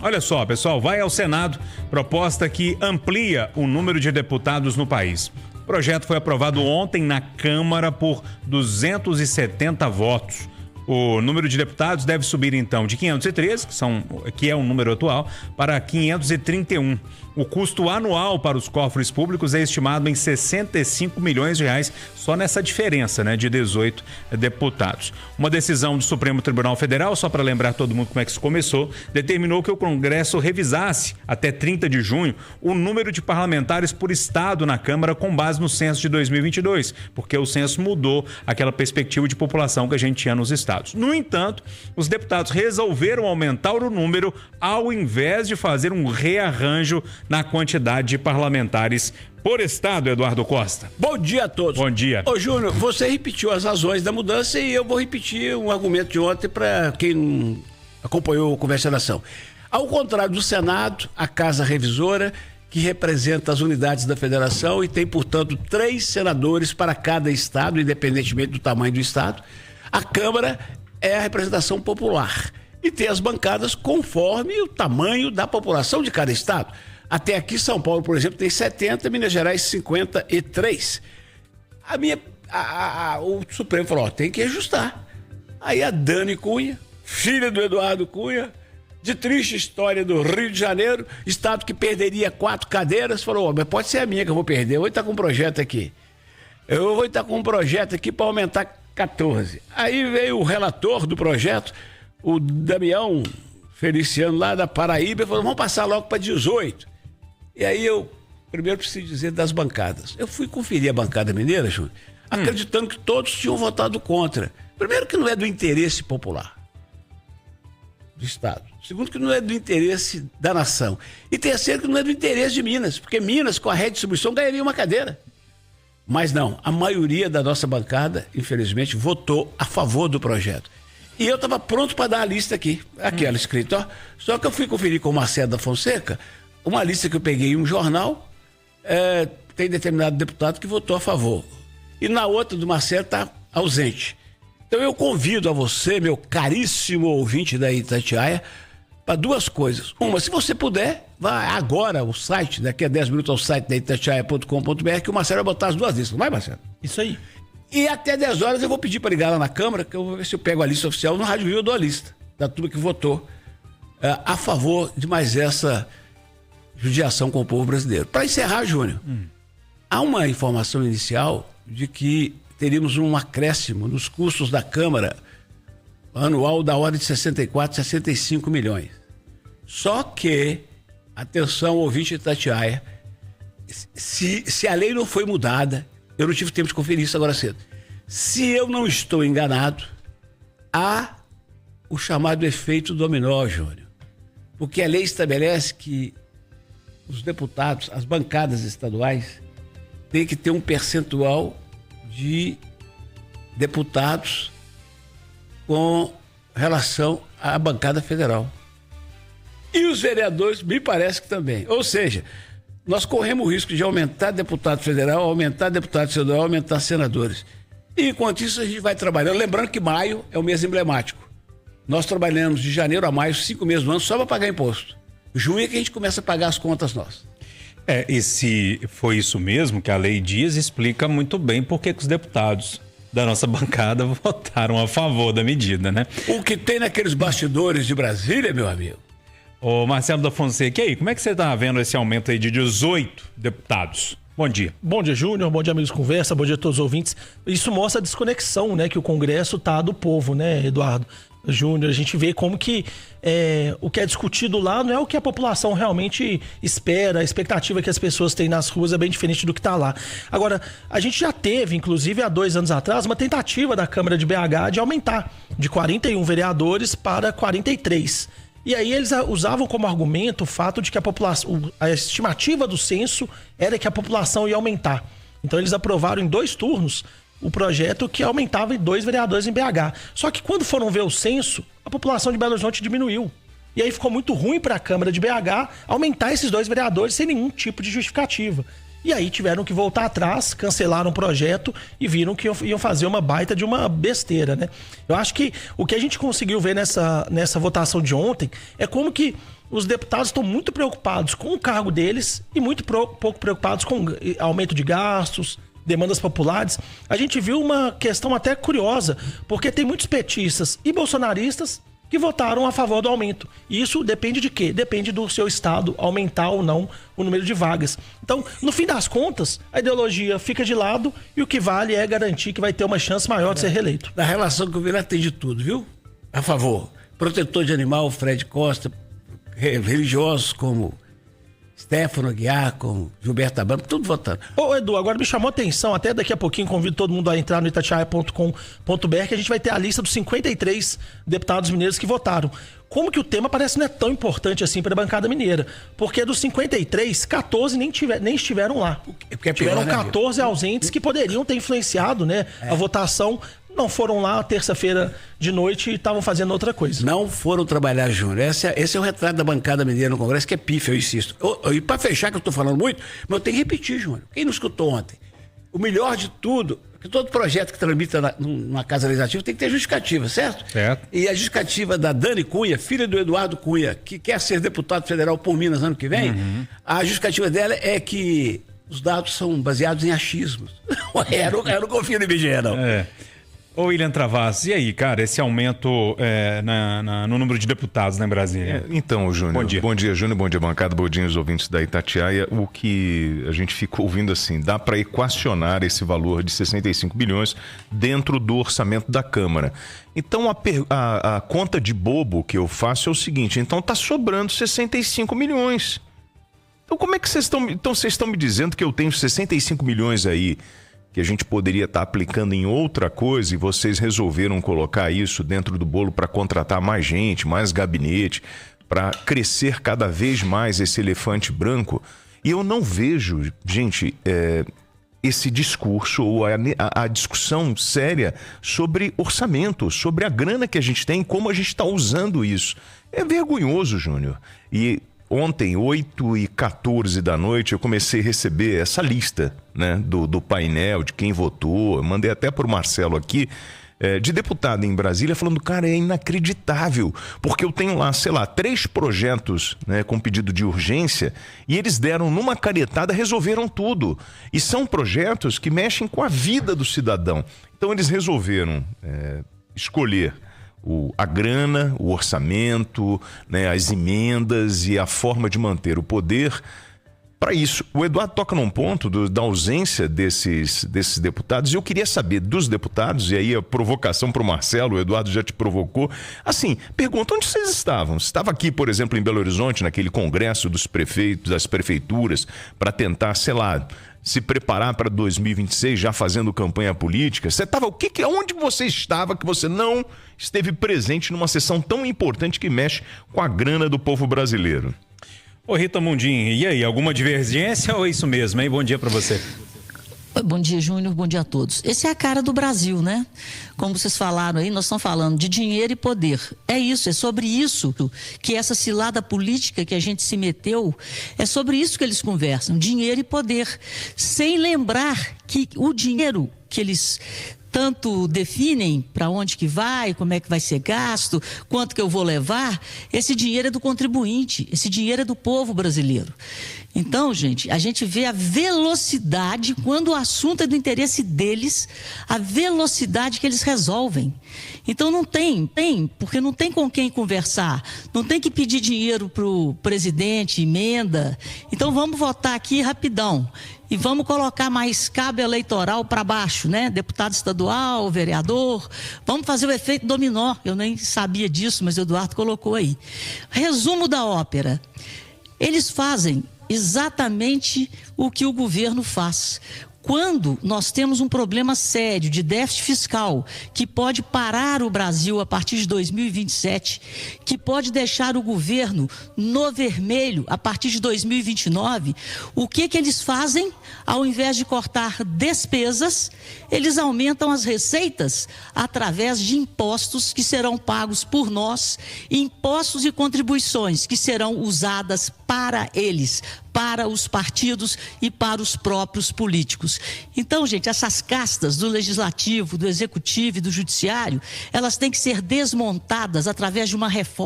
Olha só, pessoal, vai ao Senado proposta que amplia o número de deputados no país. O projeto foi aprovado ontem na Câmara por 270 votos. O número de deputados deve subir, então, de 513, que é o número atual, para 531. O custo anual para os cofres públicos é estimado em 65 milhões de reais, só nessa diferença, de 18 deputados. Uma decisão do Supremo Tribunal Federal, só para lembrar todo mundo como é que isso começou, determinou que o Congresso revisasse, até 30 de junho, o número de parlamentares por estado na Câmara com base no censo de 2022, porque o censo mudou aquela perspectiva de população que a gente tinha nos estados. No entanto, os deputados resolveram aumentar o número ao invés de fazer um rearranjo na quantidade de parlamentares por estado, Eduardo Costa. Bom dia a todos. Bom dia. Ô, Júnior, você repetiu as razões da mudança e eu vou repetir um argumento de ontem para quem não acompanhou a conversação. Ao contrário do Senado, a Casa Revisora, que representa as unidades da federação e tem, portanto, 3 senadores para cada estado, independentemente do tamanho do estado, a Câmara é a representação popular e tem as bancadas conforme o tamanho da população de cada estado. Até aqui, São Paulo, por exemplo, tem 70, Minas Gerais 53. O Supremo falou, tem que ajustar. Aí a Dani Cunha, filha do Eduardo Cunha, de triste história do Rio de Janeiro, estado que perderia 4 cadeiras, falou, mas pode ser a minha que eu vou perder, eu vou estar com um projeto aqui. Eu vou estar com um projeto aqui para aumentar 14. Aí veio o relator do projeto, o Damião Feliciano, lá da Paraíba, falou, vamos passar logo para 18. E aí eu, primeiro preciso dizer das bancadas. Eu fui conferir a bancada mineira, Júnior, acreditando que todos tinham votado contra. Primeiro que não é do interesse popular do Estado. Segundo que não é do interesse da nação. E terceiro que não é do interesse de Minas, porque Minas, com a redistribuição, ganharia uma cadeira. Mas não, a maioria da nossa bancada, infelizmente, votou a favor do projeto. E eu estava pronto para dar a lista aqui, aquela escrita, ó. Só que eu fui conferir com o Marcelo da Fonseca, uma lista que eu peguei em um jornal, tem determinado deputado que votou a favor. E na outra do Marcelo está ausente. Então eu convido a você, meu caríssimo ouvinte da Itatiaia, para 2 coisas. Uma, se você puder, vá agora ao site, daqui a 10 minutos ao site da itatiaia.com.br, que o Marcelo vai botar as 2 listas. Vai, Marcelo? Isso aí. E até 10 horas eu vou pedir para ligar lá na Câmara, que eu vou ver se eu pego a lista oficial no Rádio Vivo, eu dou a lista da turma que votou a favor de mais essa judiação com o povo brasileiro. Para encerrar, Júnior, há uma informação inicial de que teríamos um acréscimo nos custos da Câmara anual da ordem de 64, 65 milhões. Só que, atenção, ouvinte de Itatiaia, se a lei não foi mudada, eu não tive tempo de conferir isso agora cedo. Se eu não estou enganado, há o chamado efeito dominó, Júnior. Porque a lei estabelece que os deputados, as bancadas estaduais, têm que ter um percentual de deputados com relação à bancada federal. E os vereadores, me parece que também. Ou seja, nós corremos o risco de aumentar deputado federal, aumentar deputado estadual, aumentar senadores. E enquanto isso a gente vai trabalhando. Lembrando que maio é o mês emblemático. Nós trabalhamos de janeiro a maio, 5 meses do ano, só para pagar imposto. Junho é que a gente começa a pagar as contas nossas. E se foi isso mesmo que a lei diz, explica muito bem por que os deputados da nossa bancada votaram a favor da medida, né? O que tem naqueles bastidores de Brasília, meu amigo? Ô Marcelo da Fonseca, e aí, como é que você tá vendo esse aumento aí de 18 deputados? Bom dia. Bom dia, Júnior. Bom dia, amigos Conversa. Bom dia a todos os ouvintes. Isso mostra a desconexão, né, que o Congresso tá do povo, né, Eduardo? Júnior, a gente vê como que o que é discutido lá não é o que a população realmente espera, a expectativa que as pessoas têm nas ruas é bem diferente do que está lá. Agora, a gente já teve, inclusive há 2 anos atrás, uma tentativa da Câmara de BH de aumentar de 41 vereadores para 43. E aí eles usavam como argumento o fato de que a estimativa do censo era que a população ia aumentar. Então eles aprovaram em 2 turnos o projeto que aumentava em 2 vereadores em BH. Só que quando foram ver o censo, a população de Belo Horizonte diminuiu. E E aí ficou muito ruim para a Câmara de BH aumentar esses 2 vereadores sem nenhum tipo de justificativa. E aí tiveram que voltar atrás, cancelaram o projeto e viram que iam fazer uma baita de uma besteira, né? Eu acho que o que a gente conseguiu ver nessa votação de ontem é como que os deputados estão muito preocupados com o cargo deles e muito pouco preocupados com aumento de gastos, demandas populares. A gente viu uma questão até curiosa, porque tem muitos petistas e bolsonaristas que votaram a favor do aumento. E isso depende de quê? Depende do seu estado aumentar ou não o número de vagas. Então, no fim das contas, a ideologia fica de lado e o que vale é garantir que vai ter uma chance maior de ser reeleito. Na relação com o Vila tem de tudo, viu? A favor. Protetor de animal, Fred Costa, religiosos como Stefano Aguiar, como Gilberto Abano, tudo votando. Ô Edu, agora me chamou a atenção, até daqui a pouquinho convido todo mundo a entrar no itatiaia.com.br, que a gente vai ter a lista dos 53 deputados mineiros que votaram. Como que o tema parece não é tão importante assim para a bancada mineira? Porque dos 53, 14 nem estiveram lá. Tiveram 14 ausentes que poderiam ter influenciado, né, a votação. Não foram lá terça-feira de noite e estavam fazendo outra coisa. Não foram trabalhar, Júnior. Esse é o retrato da bancada mineira no Congresso, que é pífio, eu insisto. E para fechar, que eu estou falando muito, mas eu tenho que repetir, Júnior. Quem não escutou ontem? O melhor de tudo, que todo projeto que tramita numa casa legislativa tem que ter justificativa, certo? Certo. E a justificativa da Dani Cunha, filha do Eduardo Cunha, que quer ser deputado federal por Minas ano que vem, a justificativa dela é que os dados são baseados em achismos. Eu não confio no IBGE, não. Ô William Travassos, e aí, cara, esse aumento no número de deputados, né, em Brasília? Então, Júnior. Bom dia, Júnior. Bom dia, bancada. Bom dia, os ouvintes da Itatiaia. O que a gente ficou ouvindo assim, dá para equacionar esse valor de 65 bilhões dentro do orçamento da Câmara. Então, a conta de bobo que eu faço é o seguinte, então tá sobrando 65 milhões. Então, como é que vocês estão me dizendo que eu tenho 65 milhões aí que a gente poderia estar aplicando em outra coisa e vocês resolveram colocar isso dentro do bolo para contratar mais gente, mais gabinete, para crescer cada vez mais esse elefante branco? E eu não vejo, gente, esse discurso ou a discussão séria sobre orçamento, sobre a grana que a gente tem, como a gente está usando isso. É vergonhoso, Júnior. E ontem, 8h14 da noite, eu comecei a receber essa lista, né, do painel, de quem votou. Eu mandei até para o Marcelo aqui, de deputado em Brasília, falando, cara, é inacreditável, porque eu tenho lá, sei lá, 3 projetos, né, com pedido de urgência, e eles deram numa canetada, resolveram tudo. E são projetos que mexem com a vida do cidadão. Então eles resolveram escolher a grana, o orçamento, né, as emendas e a forma de manter o poder para isso. O Eduardo toca num ponto da ausência desses deputados, e eu queria saber dos deputados, e aí a provocação para o Marcelo, o Eduardo já te provocou, assim, pergunta, onde vocês estavam? Você estava aqui, por exemplo, em Belo Horizonte, naquele congresso dos prefeitos, das prefeituras, para tentar, sei lá, se preparar para 2026, já fazendo campanha política? Você estava, onde você estava que você não esteve presente numa sessão tão importante que mexe com a grana do povo brasileiro? Ô Rita Mundim, e aí, alguma divergência ou é isso mesmo, hein? Bom dia para você. Bom dia, Júnior. Bom dia a todos. Esse é a cara do Brasil, né? Como vocês falaram aí, nós estamos falando de dinheiro e poder. É isso, é sobre isso que essa cilada política que a gente se meteu, é sobre isso que eles conversam, dinheiro e poder. Sem lembrar que o dinheiro que eles tanto definem para onde que vai, como é que vai ser gasto, quanto que eu vou levar, esse dinheiro é do contribuinte, esse dinheiro é do povo brasileiro. Então, gente, a gente vê a velocidade, quando o assunto é do interesse deles, a velocidade que eles resolvem. Então não tem, porque não tem com quem conversar, não tem que pedir dinheiro para o presidente, emenda. Então vamos votar aqui rapidão. E vamos colocar mais cabo eleitoral para baixo, né? Deputado estadual, vereador. Vamos fazer o efeito dominó. Eu nem sabia disso, mas o Eduardo colocou aí. Resumo da ópera. Eles fazem exatamente o que o governo faz. Quando nós temos um problema sério de déficit fiscal que pode parar o Brasil a partir de 2027, que pode deixar o governo no vermelho a partir de 2029, o que eles fazem? Ao invés de cortar despesas, eles aumentam as receitas através de impostos que serão pagos por nós, impostos e contribuições que serão usadas para eles, para os partidos e para os próprios políticos. Então, gente, essas castas do legislativo, do executivo e do judiciário, elas têm que ser desmontadas através de uma reforma